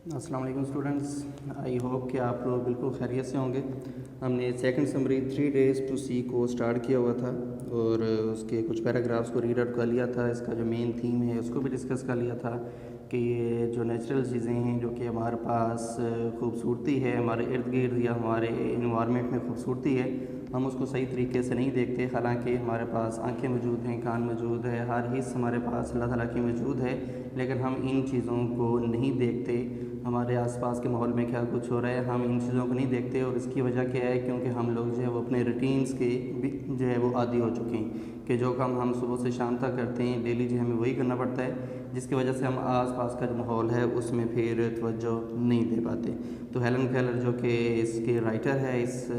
السلام علیکم students, I hope کہ آپ لوگ بالکل خیریت سے ہوں گے۔ ہم نے second summary 3 days to see کو سٹارٹ کیا ہوا تھا اور اس کے کچھ پیراگرافس کو ریڈ آؤٹ کر لیا تھا۔ اس کا جو مین تھیم ہے اس کو بھی ڈسکس کر لیا تھا کہ یہ جو نیچرل چیزیں ہیں جو کہ ہمارے پاس خوبصورتی ہے، ہمارے ارد گرد یا ہمارے انوائرمنٹ میں خوبصورتی ہے، ہم اس کو صحیح طریقے سے نہیں دیکھتے۔ حالانکہ ہمارے پاس آنکھیں موجود ہیں، کان موجود ہے، ہر حص ہمارے پاس اللہ تعالیٰ کی موجود ہے، لیکن ہم ان چیزوں کو نہیں دیکھتے۔ ہمارے آس پاس کے ماحول میں کیا کچھ ہو رہا ہے ہم ان چیزوں کو نہیں دیکھتے، اور اس کی وجہ کیا ہے؟ کیونکہ ہم لوگ جو ہے وہ اپنے روٹینس کے جو ہے وہ عادی ہو چکے ہیں کہ جو کام ہم صبح سے شام تک کرتے ہیں ڈیلی جو ہمیں وہی کرنا پڑتا ہے، جس کی وجہ سے ہم آس پاس کا جو ماحول ہے اس میں پھر توجہ نہیں دے پاتے۔ تو ہیلن کیلر جو کہ اس کے رائٹر ہے، اس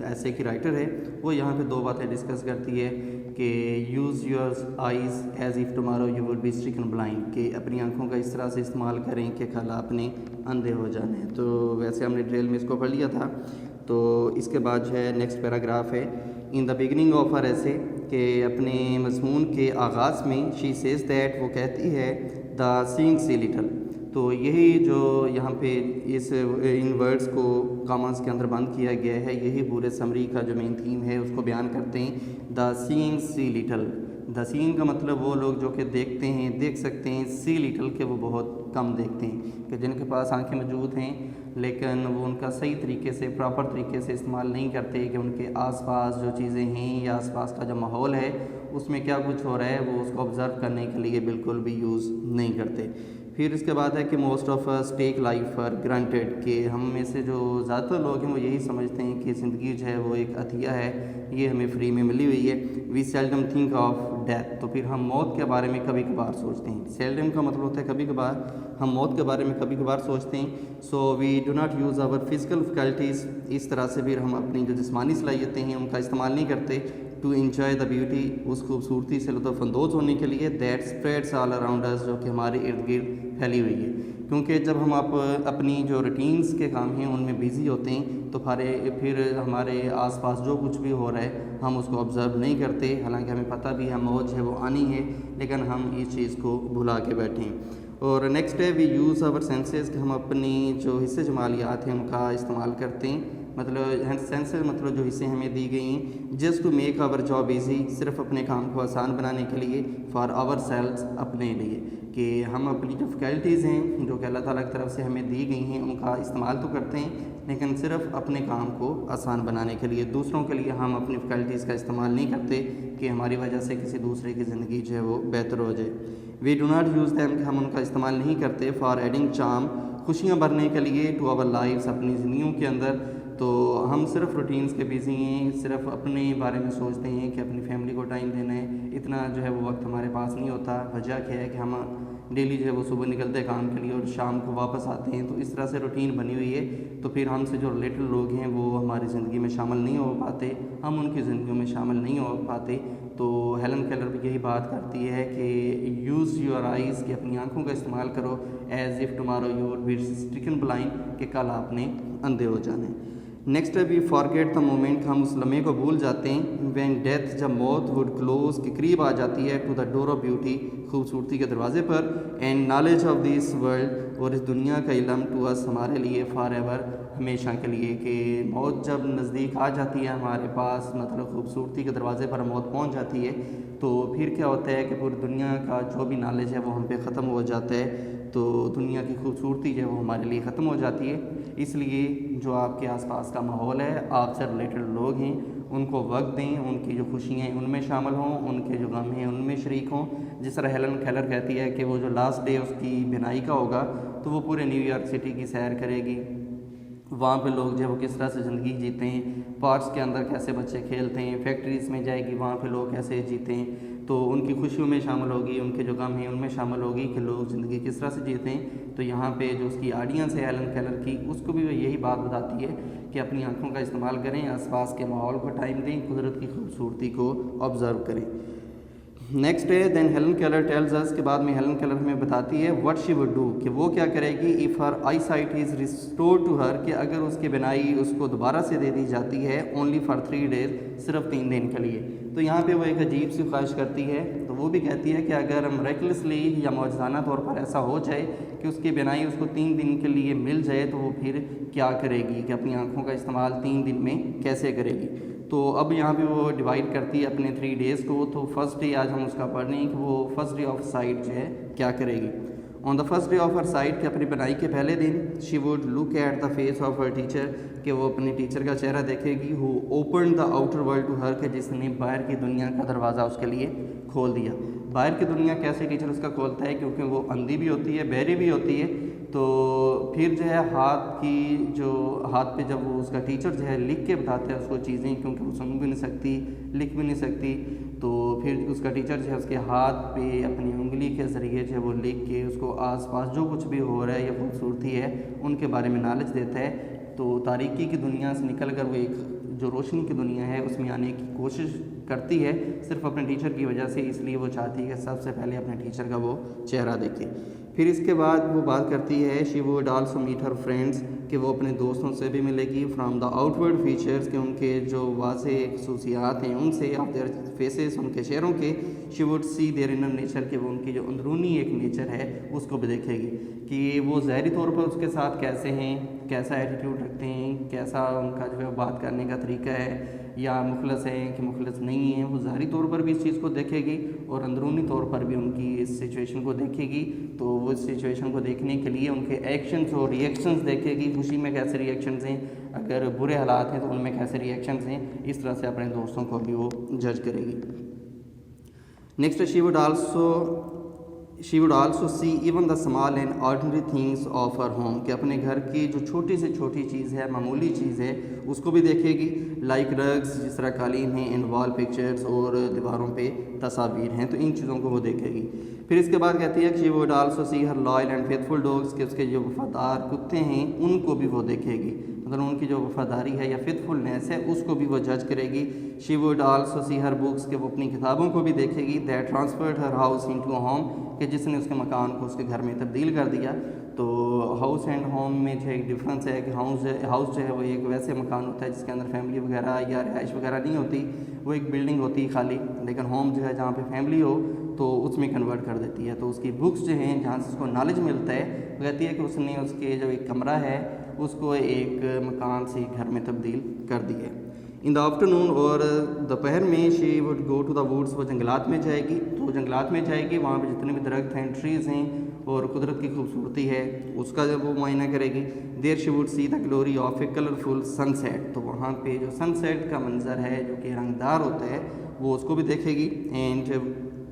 ایسے کی رائٹر ہے، وہ یہاں پہ 2 باتیں ڈسکس کرتی ہے کہ use your eyes as if tomorrow you will be stricken blind, کہ اپنی آنکھوں کا اس طرح سے استعمال کریں کہ کل آپ نے اندھے ہو جانے ہیں۔ تو ویسے ہم نے ڈریل میں اس کو پڑھ لیا تھا۔ تو اس کے بعد جو ہے نیکسٹ پیراگراف ہے ان دا بگننگ آف ہر ایسے، کہ اپنے مضمون کے آغاز میں شی سیز دیٹ، وہ کہتی ہے دا سینگ سی لٹل۔ تو یہی جو یہاں پہ ان ورڈز کو کاماز کے اندر بند کیا گیا ہے، یہی پورے سمری کا جو مین تھیم ہے اس کو بیان کرتے ہیں۔ دا سینگ سی لٹل، دا سینگ کا مطلب وہ لوگ جو کہ دیکھتے ہیں، دیکھ سکتے ہیں، سی لٹل کہ وہ بہت کم دیکھتے ہیں، کہ جن کے پاس آنکھیں موجود ہیں لیکن وہ ان کا صحیح طریقے سے پراپر طریقے سے استعمال نہیں کرتے، کہ ان کے آس پاس جو چیزیں ہیں یا آس پاس کا جو ماحول ہے اس میں کیا کچھ ہو رہا ہے وہ اس کو آبزرو کرنے کے لیے بالکل بھی یوز نہیں کرتے۔ پھر اس کے بعد ہے کہ most of us take life for granted, کہ ہم میں سے جو زیادہ تر لوگ ہیں وہ یہی سمجھتے ہیں کہ زندگی جو ہے وہ ایک عطیہ ہے، یہ ہمیں فری میں ملی ہوئی ہے۔ وی سیلڈم تھنک آف ڈیتھ، تو پھر ہم موت کے بارے میں کبھی کبھار سوچتے ہیں۔ سیلڈم کا مطلب ہوتا ہے کبھی کبھار، ہم موت کے بارے میں کبھی کبھار سوچتے ہیں۔ So we do not use our physical faculties, اس طرح سے پھر ہم اپنی جو جسمانی صلاحیتیں ہیں ان کا استعمال نہیں کرتے، ٹو انجوائے دا بیوٹی، اس خوبصورتی سے لطف اندوز ہونے کے لیے، دیٹ اسپریڈس آل اراؤنڈ اس، جو کہ ہمارے ارد گرد پھیلی ہوئی ہے۔ کیونکہ جب ہم اپنی جو روٹینس کے کام ہیں ان میں بیزی ہوتے ہیں تو پھر ہمارے آس پاس جو کچھ بھی ہو رہا ہے ہم اس کو آبزرو نہیں کرتے، حالانکہ ہمیں پتہ بھی ہے موت ہے وہ آنی ہے، لیکن ہم اس چیز کو بھلا کے بیٹھیں۔ اور نیکسٹ ہے وی یوز آور سینسز، کہ ہم اپنی جو حصے جمالیات ہیں ان کا استعمال کرتے ہیں، مطلب سینسز مطلب جو حصے ہمیں دی گئی ہیں، just to make our job easy, صرف اپنے کام کو آسان بنانے کے لیے، فار آور سیلز، اپنے لیے، کہ ہم اپنی جو فیکلٹیز ہیں جو کہ اللہ تعالیٰ کی طرف سے ہمیں دی گئی ہیں ان کا استعمال تو کرتے ہیں لیکن صرف اپنے کام کو آسان بنانے کے لیے، دوسروں کے لیے ہم اپنی فیکلٹیز کا استعمال نہیں کرتے کہ ہماری وجہ سے کسی دوسرے کی زندگی جو ہے وہ بہتر ہو جائے۔ We do not use them, کہ ہم ان کا استعمال نہیں کرتے، فار ایڈنگ چارم، خوشیاں بھرنے کے لیے، ٹو آور لائفس، اپنی زندگیوں کے اندر۔ تو ہم صرف روٹینز کے بیزی ہیں، صرف اپنے بارے میں سوچتے ہیں کہ اپنی فیملی کو ٹائم دینا ہے، اتنا جو ہے وہ وقت ہمارے پاس نہیں ہوتا۔ وجہ کیا ہے کہ ہم ڈیلی جو ہے وہ صبح نکلتے ہیں کام کے لیے اور شام کو واپس آتے ہیں، تو اس طرح سے روٹین بنی ہوئی ہے، تو پھر ہم سے جو ریلیٹڈ لوگ ہیں وہ ہماری زندگی میں شامل نہیں ہو پاتے، ہم ان کی زندگیوں میں شامل نہیں ہو پاتے۔ تو ہیلن کیلر بھی یہی بات کرتی ہے کہ یوز یور آئیز، کہ اپنی آنکھوں کا استعمال کرو، as if tomorrow you will be stricken blind, کہ کل آپ نے اندھے ہو جانا ہے۔ نیکسٹ ہے وی فارگیٹ دا مومنٹ، ہم اس لمحے کو بھول جاتے ہیں، وین ڈیتھ، جب موت، وڈ کلوز، کے قریب آ جاتی ہے، to the door of beauty, خوبصورتی کے دروازے پر، and knowledge of this world, اور اس دنیا کا علم، ٹو اس، ہمارے لیے، فار ایور، ہمیشہ کے لیے، کہ موت جب نزدیک آ جاتی ہے ہمارے پاس، مطلب خوبصورتی کے دروازے پر موت پہنچ جاتی ہے، تو پھر کیا ہوتا ہے کہ پوری دنیا کا جو بھی نالج ہے وہ ہم پہ ختم ہو جاتا ہے، تو دنیا کی خوبصورتی جو ہے وہ ہمارے لیے ختم ہو جاتی ہے۔ اس لیے جو آپ کے آس پاس کا ماحول ہے، آپ سے ریلیٹڈ لوگ ہیں، ان کو وقت دیں، ان کی جو خوشیاں ہیں ان میں شامل ہوں، ان کے جو غم ہیں ان میں شریک ہوں۔ جس طرح ہیلن کیلر کہتی ہے کہ وہ جو لاسٹ ڈے اس کی بینائی کا ہوگا تو وہ پورے نیو یارک سٹی کی سیر کرے گی، وہاں پہ لوگ جو ہے وہ کس طرح سے زندگی جیتے ہیں، پارکس کے اندر کیسے بچے کھیلتے ہیں، فیکٹریز میں جائے گی، وہاں پہ لوگ کیسے جیتے ہیں، تو ان کی خوشیوں میں شامل ہوگی، ان کے جو غم ہیں ان میں شامل ہوگی کہ لوگ زندگی کس طرح سے جیتے ہیں۔ تو یہاں پہ جو اس کی آڈینس ہے ہیلن کیلر کی، اس کو بھی وہ یہی بات بتاتی ہے کہ اپنی آنکھوں کا استعمال کریں، آس پاس کے ماحول کو ٹائم دیں، قدرت کی خوبصورتی کو آبزرو کریں۔ نیکسٹ ہے دین ہیلن کیلر ٹیلز اس، کے بعد میں ہیلن کیلر ہمیں بتاتی ہے واٹ شی وڈ ڈو، کہ وہ کیا کرے گی، if her eyesight is restore to her, کہ اگر اس کی بینائی اس کو دوبارہ سے دے دی جاتی ہے، اونلی فار 3 days، صرف 3 دن کے لیے۔ تو یہاں پہ وہ ایک عجیب سی خواہش کرتی ہے، تو تو وہ بھی کہتی ہے کہ اگر مریکلسلی یا معجزانہ طور پر ایسا ہو جائے کہ اس کی بینائی اس کو 3 دن کے لیے مل جائے تو وہ پھر کیا کرے گی، کہ اپنی آنکھوں کا استعمال 3 دن میں کیسے کرے گی۔ تو اب یہاں پہ وہ ڈیوائڈ کرتی ہے اپنے 3 ڈیز کو۔ تو فرسٹ ڈے آج ہم اس کا پڑھ رہے ہیں کہ وہ فرسٹ ڈے آف سائٹ جو ہے کیا کرے گی۔ On the first day of her sight, کہ اپنی بنائی کے پہلے دن، she would look at the face of her teacher, کہ وہ اپنے ٹیچر کا چہرہ دیکھے گی، who open the outer world to her, کہ جس نے باہر کی دنیا کا دروازہ اس کے لیے کھول دیا۔ باہر کی دنیا کیسے ٹیچر اس کا کھولتا ہے، کیونکہ وہ اندھی بھی ہوتی ہے، بہری بھی ہوتی ہے، تو پھر جو ہے ہاتھ پہ جب وہ اس کا ٹیچر جو ہے لکھ کے بتاتا ہے اس کو چیزیں، کیونکہ وہ سن بھی نہیں سکتی، لکھ بھی نہیں سکتی، تو پھر اس کا ٹیچر جو ہے اس کے ہاتھ پہ اپنی انگلی کے ذریعے جو ہے وہ لکھ کے اس کو آس پاس جو کچھ بھی ہو رہا ہے یا خوبصورتی ہے ان کے بارے میں نالج دیتا ہے۔ تو تاریکی کی دنیا سے نکل کر وہ ایک جو روشنی کی دنیا ہے اس میں آنے کی کوشش کرتی ہے، صرف اپنے ٹیچر کی وجہ سے، اس لیے وہ چاہتی ہے کہ سب سے پہلے اپنے ٹیچر کا وہ چہرہ دیکھے۔ پھر اس کے بعد وہ بات کرتی ہے she would also meet her friends, کہ وہ اپنے دوستوں سے بھی ملے گی، from the outward features, کہ ان کے جو واضح خصوصیات ہیں ان سے، آف دیئر فیسز، ان کے چہروں کے، she would see their inner nature, کہ وہ ان کی جو اندرونی ایک نیچر ہے اس کو بھی دیکھے گی، کہ وہ ظاہری طور پر اس کے ساتھ کیسے ہیں، کیسا ایٹیٹیوڈ رکھتے ہیں، کیسا ان کا جو ہے بات کرنے کا طریقہ ہے، یا مخلص ہیں کہ مخلص نہیں ہیں۔ وہ ظاہری طور پر بھی اس چیز کو دیکھے گی اور اندرونی طور پر بھی ان کی اس سچویشن کو دیکھے گی۔ تو وہ اس سچویشن کو دیکھنے کے لیے ان کے ایکشنز اور ری ایکشنز دیکھے گی، خوشی میں کیسے ری ایکشنز ہیں، اگر برے حالات ہیں تو ان میں کیسے ری ایکشنز ہیں، اس طرح سے اپنے دوستوں کو بھی وہ جج کرے گی۔ Next, she would also see even the small and ordinary things of her home, کہ اپنے گھر کی جو چھوٹی سے چھوٹی چیز ہے، معمولی چیز ہے، اس کو بھی دیکھے گی، لائک رگز، جس طرح قالین ہیں، اینڈ وال پکچرز، اور دیواروں پہ تصاویر ہیں، تو ان چیزوں کو وہ دیکھے گی۔ پھر اس کے بعد کہتی ہے کہ she would also see her loyal and faithful dogs, کہ اس کے جو وفادار کتے ہیں ان کو بھی وہ دیکھے گی، مطلب ان کی جو وفاداری ہے یا فیتھفلنیس ہے اس کو بھی وہ جج کرے گی۔ شی would also see Hare books, کہ وہ اپنی کتابوں کو بھی دیکھے گی، that transferred Hare house into home, کہ جس نے اس کے مکان کو اس کے گھر میں تبدیل کر دیا۔ تو ہاؤس اینڈ ہوم میں جو ایک ڈفرینس ہے کہ ہاؤس جو ہے وہ ایک ویسے مکان ہوتا ہے جس کے اندر فیملی وغیرہ یا رہائش وغیرہ نہیں ہوتی، وہ ایک بلڈنگ ہوتی ہے خالی، لیکن ہوم جو ہے جہاں پہ فیملی ہو تو اس میں کنورٹ کر دیتی ہے۔ تو اس کی بکس جو ہیں جہاں سے اس کو نالج ملتا ہے، وہ کہتی ہے کہ اس نے اس کے جو ایک کمرہ ہے اس کو ایک مکان سے گھر میں تبدیل کر دی ہے۔ ان دا آفٹر نون، اور دوپہر میں، she would go to the woods, وہ جنگلات میں جائے گی، تو جنگلات میں جائے گی، وہاں پہ جتنے بھی درخت ہیں، ٹریز ہیں اور قدرت کی خوبصورتی ہے اس کا جب وہ معائنہ کرے گی۔ There she would see the glory of a colourful sunset, تو وہاں پہ جو سن سیٹ کا منظر ہے جو کہ رنگدار ہوتا ہے وہ اس کو بھی دیکھے گی۔ And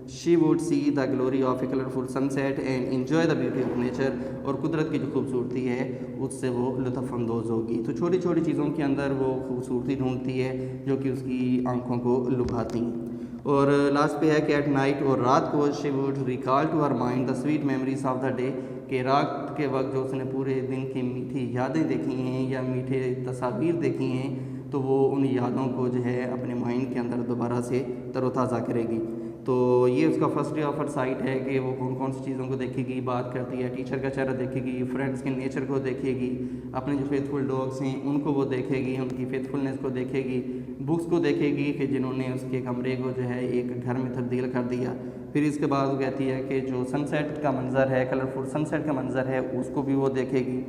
she would see the glory of a colourful sunset and enjoy the beauty of nature, اور قدرت کی جو خوبصورتی ہے اس سے وہ لطف اندوز ہوگی۔ تو چھوٹی چھوٹی چیزوں کے اندر وہ خوبصورتی ڈھونڈتی ہے جو کہ اس کی آنکھوں کو لبھاتی ہیں۔ اور لاسٹ پہ ہے کہ ایٹ نائٹ، اور رات کو، she would recall to her mind the sweet memories of the day, کہ رات کے وقت جو اس نے پورے دن کی میٹھی یادیں دیکھی ہیں یا میٹھے تصاویر دیکھی ہیں، تو وہ ان یادوں کو جو ہے اپنے مائنڈ کے اندر دوبارہ سے تر و تازہ کرے گی۔ تو یہ اس کا first day of her sight ہے کہ وہ کون کون سی چیزوں کو دیکھے گی، بات کرتی ہے، ٹیچر کا چہرہ دیکھے گی، فرینڈس کے نیچر کو دیکھے گی، اپنے جو فیتھفل ڈاگس ہیں ان کو وہ دیکھے گی، ان کی فیتھفلنیس کو دیکھے گی، بکس کو دیکھے گی کہ جنہوں نے اس کے کمرے کو جو ہے ایک گھر میں تبدیل کر دیا۔ پھر اس کے بعد وہ کہتی ہے کہ جو سن سیٹ کا منظر ہے، کلرفل سن سیٹ کا منظر ہے، اس کو بھی وہ دیکھے گی۔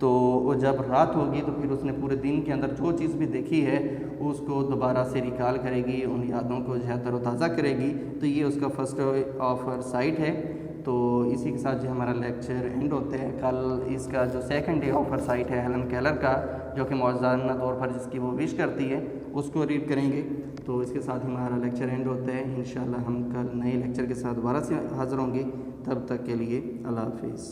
تو وہ جب رات ہوگی تو پھر اس نے پورے دن کے اندر جو چیز بھی دیکھی ہے اس کو دوبارہ سے ریکال کرے گی، ان یادوں کو جو ہے تر و تازہ کرے گی۔ تو یہ اس کا first day of her sight ہے۔ تو اسی کے ساتھ جو ہمارا لیکچر اینڈ ہوتا ہے۔ کل اس کا جو second day of her sight ہے ہیلن کیلر کا، جو کہ معجزانہ طور پر جس کی وہ وش کرتی ہے، اس کو ریڈ کریں گے۔ تو اس کے ساتھ ہمارا لیکچر اینڈ ہوتا ہے۔ انشاءاللہ ہم کل نئے لیکچر کے ساتھ دوبارہ سے حاضر ہوں گے، تب تک کے لیے اللہ حافظ۔